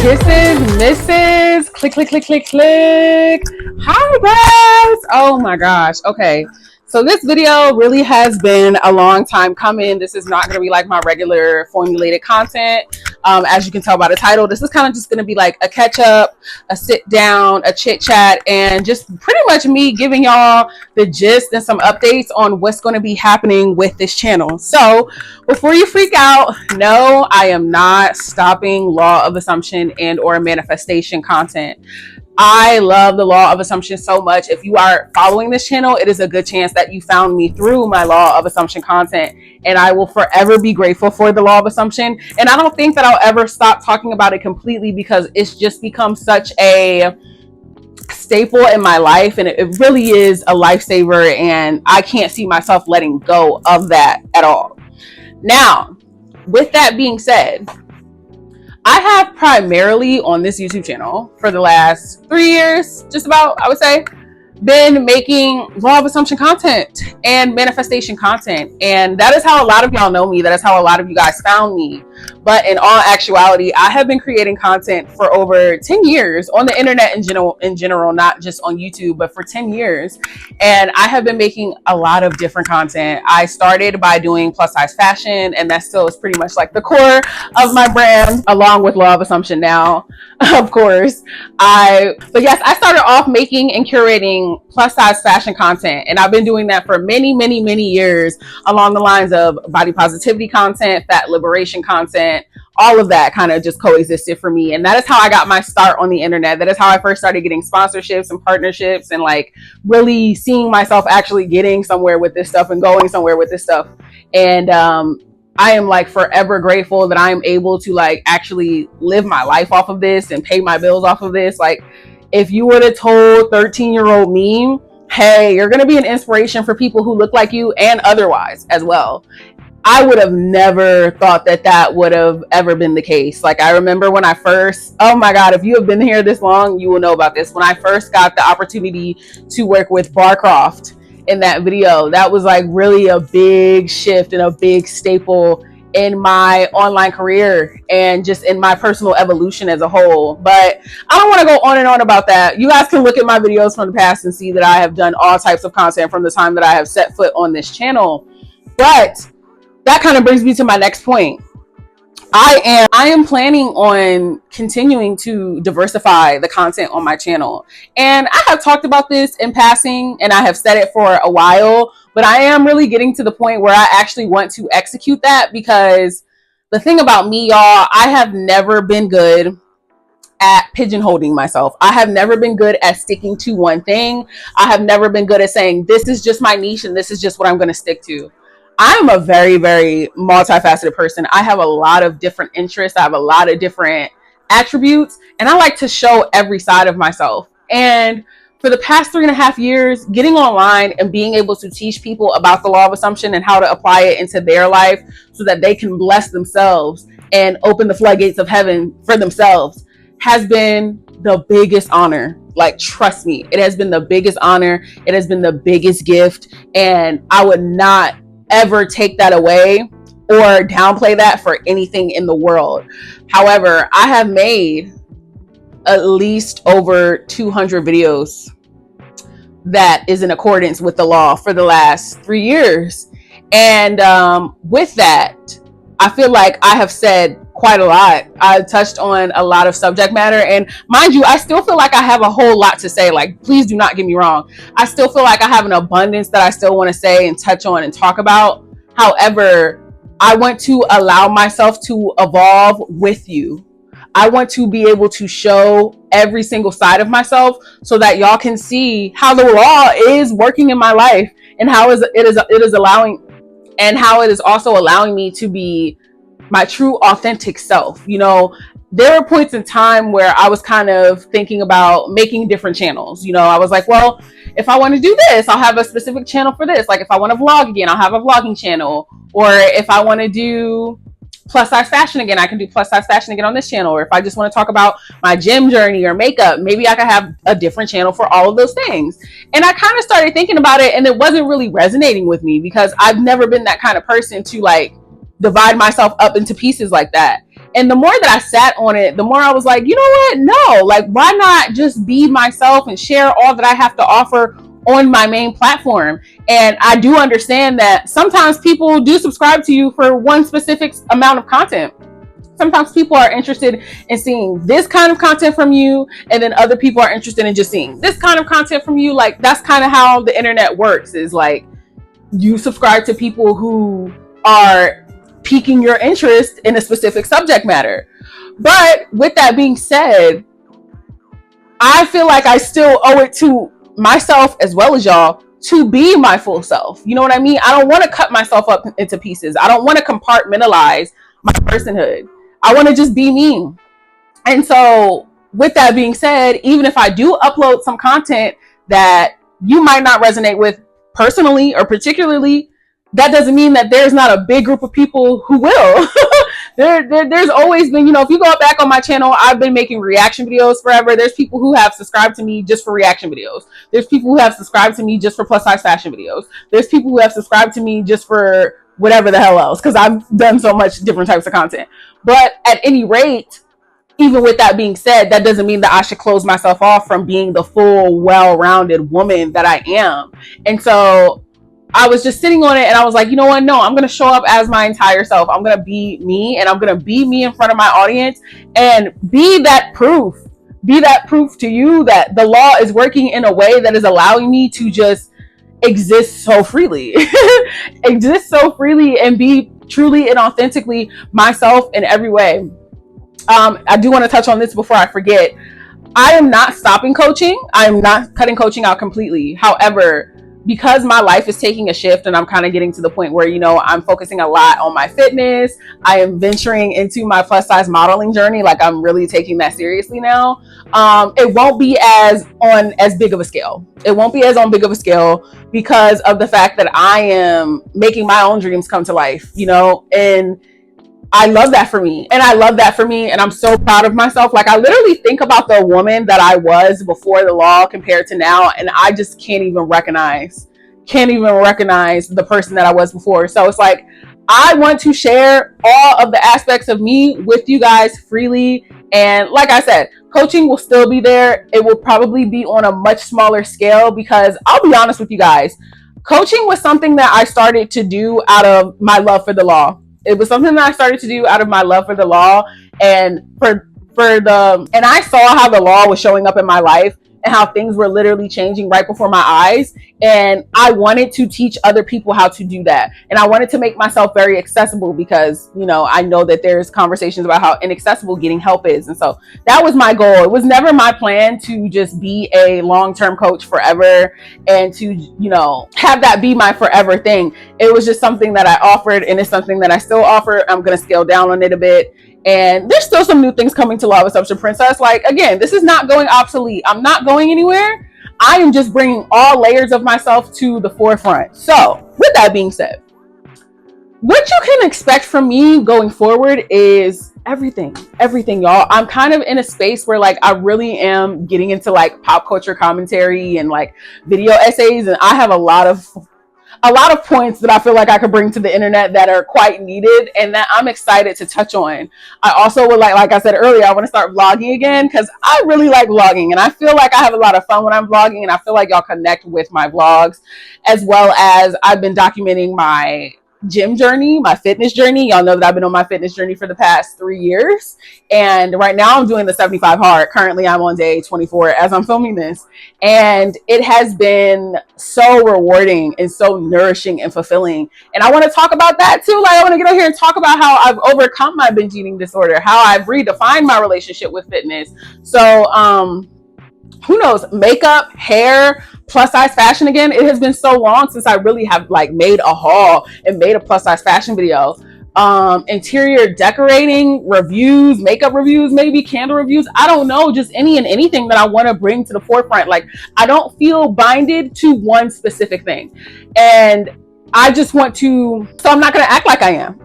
Kisses, misses, click, click, click, click, click. Hi guys. Oh my gosh. Okay. So this video really has been a long time coming. This is not going to be like my regular formulated content. As you can tell by the title, this is kind of just going to be like a catch up, a sit down, a chit chat, and just pretty much me giving y'all the gist and some updates on what's going to be happening with this channel. So before you freak out, no, I am not stopping law of assumption and or manifestation content. I love the law of assumption so much. If you are following this channel, it is a good chance that you found me through my law of assumption content, and I will forever be grateful for the law of assumption. And I don't think that I'll ever stop talking about it completely, because it's just become such a staple in my life, and it really is a lifesaver, and I can't see myself letting go of that at all. Now, with that being said, I have primarily on this YouTube channel for the last 3 years, just about, I would say, been making law of assumption content and manifestation content. And that is how a lot of y'all know me. That is how a lot of you guys found me. But in all actuality, I have been creating content for over 10 years on the internet in general, not just on YouTube, but for 10 years. And I have been making a lot of different content. I started by doing plus size fashion, and that still is pretty much like the core of my brand, along with law of assumption now, of course. But yes, I started off making and curating plus size fashion content, and I've been doing that for many years, along the lines of body positivity content, fat liberation content. All of that kind of just coexisted for me, and that is how I got my start on the internet. That is how I first started getting sponsorships and partnerships, and like really seeing myself actually getting somewhere with this stuff and going somewhere with this stuff. And I am like forever grateful that I am able to like actually live my life off of this and pay my bills off of this. Like, if you would have told 13-year-old me, hey, you're going to be an inspiration for people who look like you and otherwise as well, I would have never thought that that would have ever been the case. Like, I remember when I first, oh my God, if you have been here this long, you will know about this. When I first got the opportunity to work with Barcroft in that video, that was like really a big shift and a big staple in my online career and just in my personal evolution as a whole. But I don't want to go on and on about that. You guys can look at my videos from the past and see that I have done all types of content from the time that I have set foot on this channel. But that kind of brings me to my next point. I am planning on continuing to diversify the content on my channel. And I have talked about this in passing, and I have said it for a while, but I am really getting to the point where I actually want to execute that, because the thing about me, y'all, I have never been good at pigeonholing myself. I have never been good at sticking to one thing. I have never been good at saying, this is just my niche and this is just what I'm going to stick to. I'm a very multifaceted person. I have a lot of different interests. I have a lot of different attributes, and I like to show every side of myself. And for the past 3.5 years, getting online and being able to teach people about the law of assumption and how to apply it into their life so that they can bless themselves and open the floodgates of heaven for themselves has been the biggest honor. Like, trust me, it has been the biggest honor. It has been the biggest gift, and I would not ever take that away or downplay that for anything in the world. However, I have made at least over 200 videos that is in accordance with the law for the last 3 years. And with that, I feel like I have said quite a lot. I touched on a lot of subject matter, and mind you, I still feel like I have a whole lot to say. Like, please do not get me wrong. I still feel like I have an abundance that I still want to say and touch on and talk about. However, I want to allow myself to evolve with you. I want to be able to show every single side of myself so that y'all can see how the law is working in my life, and how it is allowing, and how it is also allowing me to be my true authentic self. You know, there were points in time where I was kind of thinking about making different channels. You know, I was like, well, if I want to do this, I'll have a specific channel for this. Like, if I want to vlog again, I'll have a vlogging channel. Or if I want to do plus size fashion again, I can do plus size fashion again on this channel. Or if I just want to talk about my gym journey or makeup, maybe I could have a different channel for all of those things. And I kind of started thinking about it, and it wasn't really resonating with me, because I've never been that kind of person to like divide myself up into pieces like that. And the more that I sat on it, the more I was like, you know what? No, like, why not just be myself and share all that I have to offer on my main platform? And I do understand that sometimes people do subscribe to you for one specific amount of content. Sometimes people are interested in seeing this kind of content from you, and then other people are interested in just seeing this kind of content from you. Like, that's kind of how the internet works, is like, you subscribe to people who are piquing your interest in a specific subject matter. But with that being said, I feel like I still owe it to myself as well as y'all to be my full self. You know what I mean? I don't want to cut myself up into pieces. I don't want to compartmentalize my personhood. I want to just be me. And so with that being said, even if I do upload some content that you might not resonate with personally or particularly, that doesn't mean that there's not a big group of people who will. There's always been, you know, if you go back on my channel, I've been making reaction videos forever. There's people who have subscribed to me just for reaction videos. There's people who have subscribed to me just for plus size fashion videos. There's people who have subscribed to me just for whatever the hell else, because I've done so much different types of content. But at any rate, even with that being said, that doesn't mean that I should close myself off from being the full, well-rounded woman that I am. And so I was just sitting on it, and I was like, you know what? No, I'm going to show up as my entire self. I'm going to be me, and I'm going to be me in front of my audience and be that proof. Be that proof to you that the law is working in a way that is allowing me to just exist so freely. Exist so freely and be truly and authentically myself in every way. I do want to touch on this before I forget. I am not stopping coaching. I am not cutting coaching out completely. However, because my life is taking a shift and I'm kind of getting to the point where, you know, I'm focusing a lot on my fitness. I am venturing into my plus size modeling journey. Like, I'm really taking that seriously now. It won't be as big of a scale. It won't be as on big of a scale because of the fact that I am making my own dreams come to life, you know, and I love that for me. And I love that for me. And I'm so proud of myself. Like, I literally think about the woman that I was before the law compared to now. And I just can't even recognize the person that I was before. So it's like, I want to share all of the aspects of me with you guys freely. And like I said, coaching will still be there. It will probably be on a much smaller scale because I'll be honest with you guys, coaching was something that I started to do out of my love for the law. It was something that I started to do out of my love for the law and and I saw how the law was showing up in my life and how things were literally changing right before my eyes. And I wanted to teach other people how to do that. And I wanted to make myself very accessible because, you know, I know that there's conversations about how inaccessible getting help is. And so that was my goal. It was never my plan to just be a long-term coach forever and to, you know, have that be my forever thing. It was just something that I offered, and it's something that I still offer. I'm going to scale down on it a bit. And there's still some new things coming to Law of Assumption Princess. Like, again, this is not going obsolete. I'm not going anywhere. I am just bringing all layers of myself to the forefront. So with that being said, what you can expect from me going forward is everything, y'all. I'm kind of in a space where, like, I really am getting into like pop culture commentary and like video essays. And I have a lot of points that I feel like I could bring to the internet that are quite needed and that I'm excited to touch on. I also would like I said earlier, I want to start vlogging again because I really like vlogging and I feel like I have a lot of fun when I'm vlogging, and I feel like y'all connect with my vlogs, as well as I've been documenting my gym journey, my fitness journey. Y'all know that I've been on my fitness journey for the past 3 years. And right now I'm doing the 75 hard. Currently I'm on day 24 as I'm filming this. And it has been so rewarding and so nourishing and fulfilling. And I want to talk about that too. Like, I want to get on here and talk about how I've overcome my binge eating disorder, how I've redefined my relationship with fitness. So, who knows, makeup, hair, plus size fashion again. It has been so long since I really have like made a haul and made a plus size fashion video. Interior decorating, reviews, makeup reviews, maybe candle reviews. I don't know, just any and anything that I want to bring to the forefront. Like, I don't feel binded to one specific thing. And I just want to, so I'm not going to act like I am.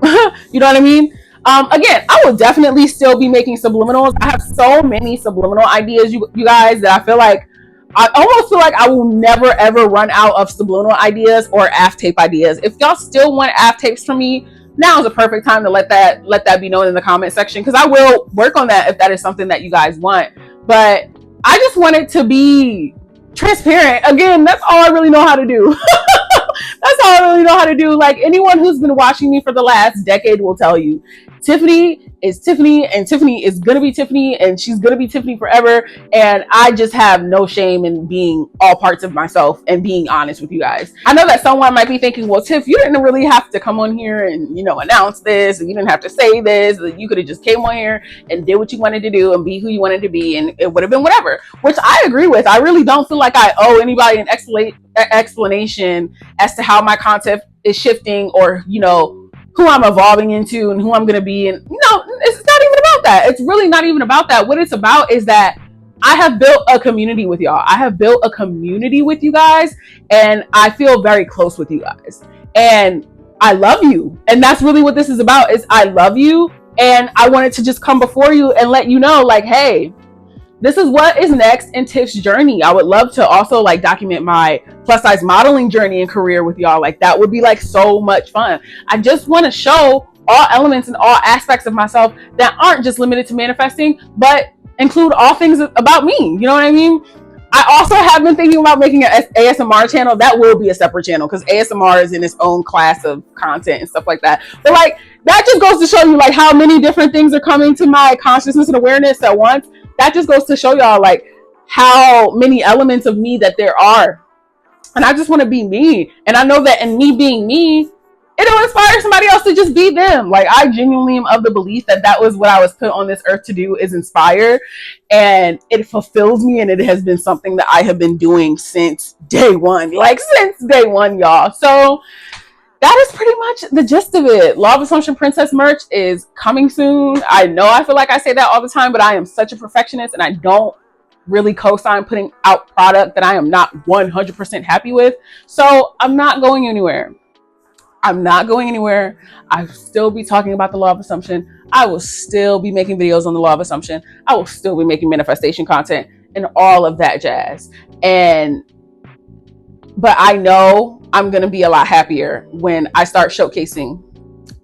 You know what I mean? Again, I will definitely still be making subliminals. I have so many subliminal ideas, you guys, that I feel like I almost feel like I will never ever run out of subliminal ideas or AF tape ideas. If y'all still want AF tapes from me, now is a perfect time to let that be known in the comment section, because I will work on that if that is something that you guys want. But I just wanted to be transparent. Again, that's all I really know how to do. That's all I really know how to do. Like, anyone who's been watching me for the last decade will tell you, Tiffany is Tiffany, and Tiffany is gonna be Tiffany, and she's gonna be Tiffany forever. And I just have no shame in being all parts of myself and being honest with you guys. I know that someone might be thinking, well, Tiff, you didn't really have to come on here and, you know, announce this, and you didn't have to say this. You could have just came on here and did what you wanted to do and be who you wanted to be, and it would have been whatever, which I agree with. I really don't feel like I owe anybody an explanation as to how my content is shifting, or, you know, who I'm evolving into and who I'm going to be. And no, it's not even about that. It's really not even about that. What it's about is that I have built a community with y'all. I have built a community with you guys, and I feel very close with you guys, and I love you. And that's really what this is about, is I love you. And I wanted to just come before you and let you know, like, hey, this is what is next in Tiff's journey. I would love to also like document my plus size modeling journey and career with y'all. Like, that would be like so much fun. I just want to show all elements and all aspects of myself that aren't just limited to manifesting, but include all things about me. You know what I mean? I also have been thinking about making an ASMR channel. That will be a separate channel, because ASMR is in its own class of content and stuff like that. But like, that just goes to show you like how many different things are coming to my consciousness and awareness at once. That just goes to show y'all like how many elements of me that there are. And I just want to be me. And I know that in me being me, it'll inspire somebody else to just be them. Like, I genuinely am of the belief that that was what I was put on this earth to do, is inspire. And it fulfills me. And it has been something that I have been doing since day one. Like, since day one, y'all. So that is pretty much the gist of it. Law of Assumption Princess merch is coming soon. I know I feel like I say that all the time, but I am such a perfectionist, and I don't really co-sign putting out product that I am not 100% happy with. So I'm not going anywhere. I'm not going anywhere. I'll still be talking about the Law of Assumption. I will still be making videos on the Law of Assumption. I will still be making manifestation content and all of that jazz. But I know I'm going to be a lot happier when I start showcasing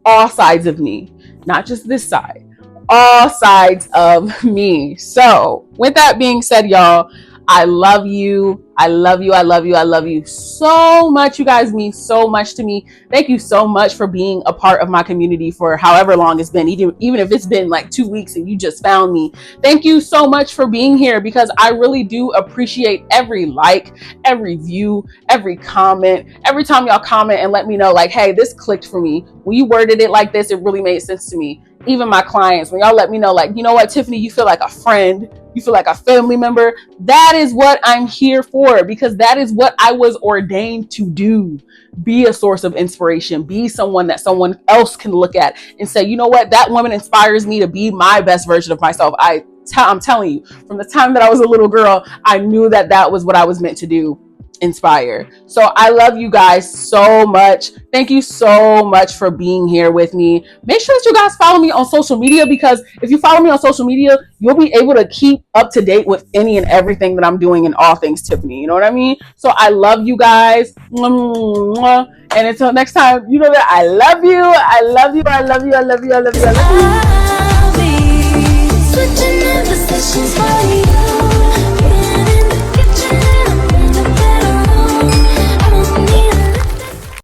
all sides of me, not just this side, all sides of me. So with that being said, y'all, I love you. I love you. I love you. I love you so much. You guys mean so much to me. Thank you so much for being a part of my community for however long it's been, even if it's been like 2 weeks and you just found me. Thank you so much for being here, because I really do appreciate every like, every view, every comment. Every time y'all comment and let me know like, hey, this clicked for me. When you worded it like this, it really made sense to me. Even my clients, when y'all let me know like, you know what, Tiffany, you feel like a friend, you feel like a family member. That is what I'm here for, because that is what I was ordained to do. Be a source of inspiration. Be someone that someone else can look at and say, you know what, that woman inspires me to be my best version of myself. I'm telling you, from the time that I was a little girl, I knew that that was what I was meant to do. Inspire. So I love you guys so much. Thank you so much for being here with me. Make sure that you guys follow me on social media, because if you follow me on social media, you'll be able to keep up to date with any and everything that I'm doing in all things Tiffany. You know what I mean? So I love you guys. And until next time, you know that I love you. I love you. I love you. I love you. I love you. I love you. I'll be switching in positions for you.